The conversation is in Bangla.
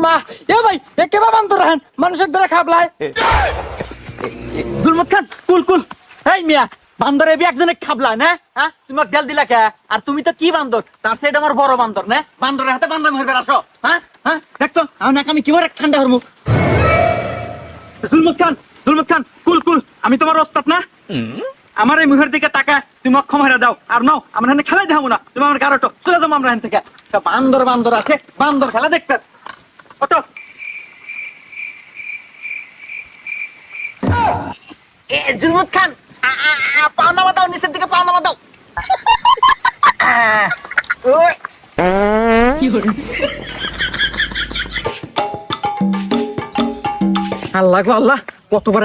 মা এ ভাই একে বাবান তো রাখেন মানুষের দ্বারা খাবলায় জুলমত খান কুল কুল এই মিয়া বান্দরে বি একজনে খাবলা না হ্যাঁ তুমি গেল দিলা কে আর তুমি তো কি বান্দর তার সাইড আমার বড় বান্দর না বান্দরের হাতে বান্দর মেরবে আসো হ্যাঁ হ্যাঁ দেখতো আমি কি ঠান্ডা হরমু জুলমত খান কুল কুল আমি তোমার ওস্তাদ না আমার এই মুখের দিকে তাকা তুমি অক্ষম হয়ে দাও আর নাও আমরা এখানে খেলাই দেবো না তুমি আমার গারোটো চলে যাবো আমরা এখান থেকে বান্দর আছে বান্দর খেলা দেখতে ওটো জুলমত খান পাওনামা দাও নিচের দিকে পাওনামা দাও আল্লাহ গো আল্লাহ কতবার